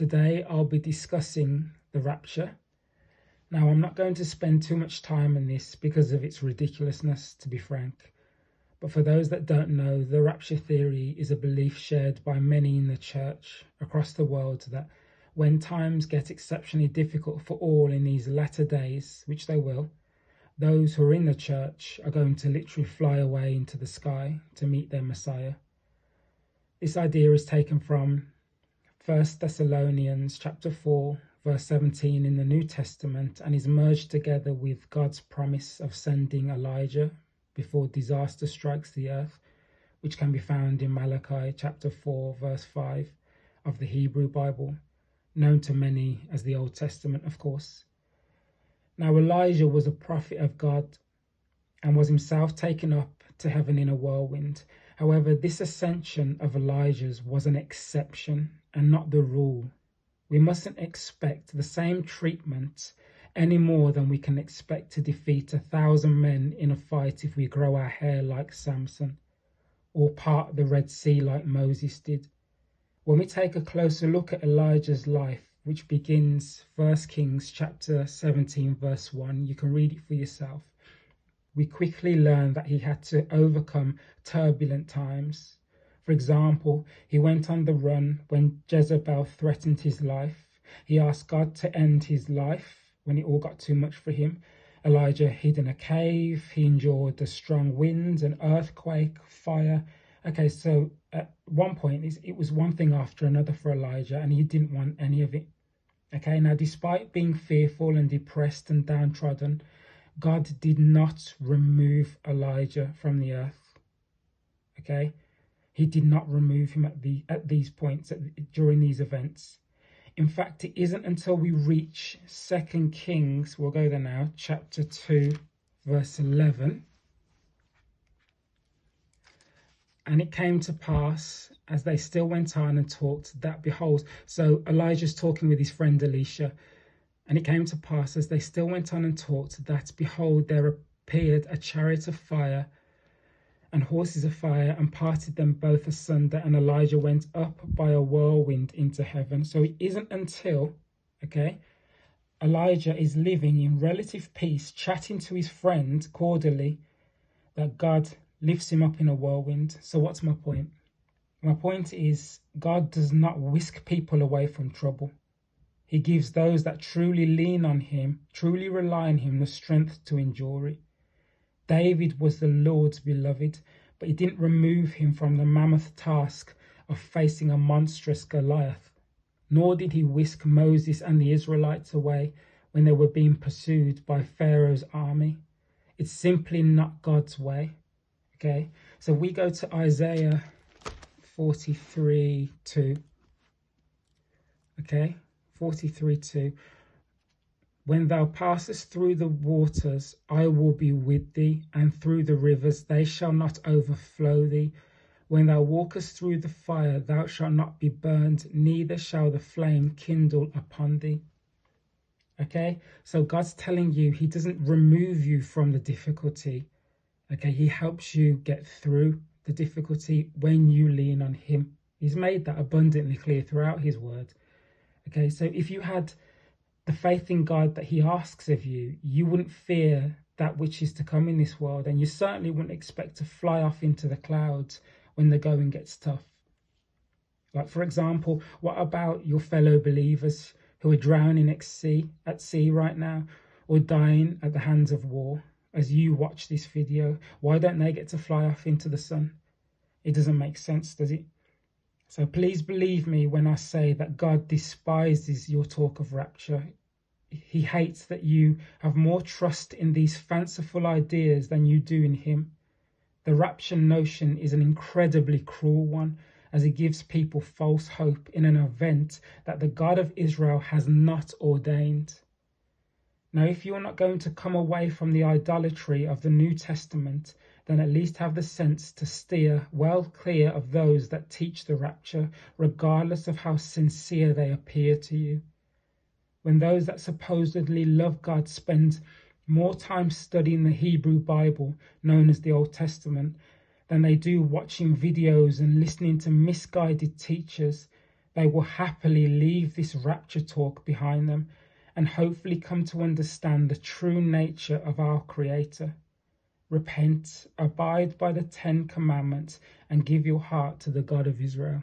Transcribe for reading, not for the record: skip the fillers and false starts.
Today I'll be discussing the rapture. Now, I'm not going to spend too much time on this because of its ridiculousness, to be frank. But for those that don't know, the rapture theory is a belief shared by many in the church across the world that when times get exceptionally difficult for all in these latter days, which they will, those who are in the church are going to literally fly away into the sky to meet their Messiah. This idea is taken from 1 Thessalonians chapter 4, verse 17 in the New Testament, and is merged together with God's promise of sending Elijah before disaster strikes the earth, which can be found in Malachi chapter 4, verse 5 of the Hebrew Bible, known to many as the Old Testament, of course. Now, Elijah was a prophet of God and was himself taken up to heaven in a whirlwind. However, this ascension of Elijah's was an exception and not the rule. We mustn't expect the same treatment any more than we can expect to defeat 1,000 men in a fight if we grow our hair like Samson or part the Red Sea like Moses did. When we take a closer look at Elijah's life, which begins 1 Kings chapter 17 verse 1, you can read it for yourself. We quickly learn that he had to overcome turbulent times. For example, he went on the run when Jezebel threatened his life. He asked God to end his life when it all got too much for him. Elijah hid in a cave. He endured the strong winds, an earthquake, fire. Okay, so at one point, it was one thing after another for Elijah, and he didn't want any of it. Okay, now despite being fearful and depressed and downtrodden, God did not remove Elijah from the earth. Okay, he did not remove him at these points during these events. In fact, it isn't until we reach 2 Kings, we'll go there now, chapter 2, verse 11. And it came to pass, as they still went on and talked, that behold, so Elijah's talking with his friend Elisha, and it came to pass, as they still went on and talked, that behold, there appeared a chariot of fire and horses of fire, and parted them both asunder, and Elijah went up by a whirlwind into heaven. So it isn't until, Elijah is living in relative peace, chatting to his friend cordially, that God lifts him up in a whirlwind. So what's my point? My point is, God does not whisk people away from trouble. He gives those that truly lean on him, truly rely on him, the strength to endure it. David was the Lord's beloved, but he didn't remove him from the mammoth task of facing a monstrous Goliath. Nor did he whisk Moses and the Israelites away when they were being pursued by Pharaoh's army. It's simply not God's way. Okay, so we go to Isaiah 43:2. Okay, 43:2. When thou passest through the waters, I will be with thee, and through the rivers, they shall not overflow thee. When thou walkest through the fire, thou shalt not be burned, neither shall the flame kindle upon thee. Okay, so God's telling you he doesn't remove you from the difficulty. Okay, he helps you get through the difficulty when you lean on him. He's made that abundantly clear throughout his word. Okay, so if you had the faith in God that he asks of you, you wouldn't fear that which is to come in this world, and you certainly wouldn't expect to fly off into the clouds when the going gets tough. Like, for example, what about your fellow believers who are drowning at sea right now, or dying at the hands of war? As you watch this video, why don't they get to fly off into the sun? It doesn't make sense, does it? So please believe me when I say that God despises your talk of rapture. He hates that you have more trust in these fanciful ideas than you do in him. The rapture notion is an incredibly cruel one, as it gives people false hope in an event that the God of Israel has not ordained. Now, if you're not going to come away from the idolatry of the New Testament, then at least have the sense to steer well clear of those that teach the rapture, regardless of how sincere they appear to you. When those that supposedly love God spend more time studying the Hebrew Bible, known as the Old Testament, than they do watching videos and listening to misguided teachers, They will happily leave this rapture talk behind them and hopefully come to understand the true nature of our Creator. Repent, abide by the 10 Commandments, and give your heart to the God of Israel.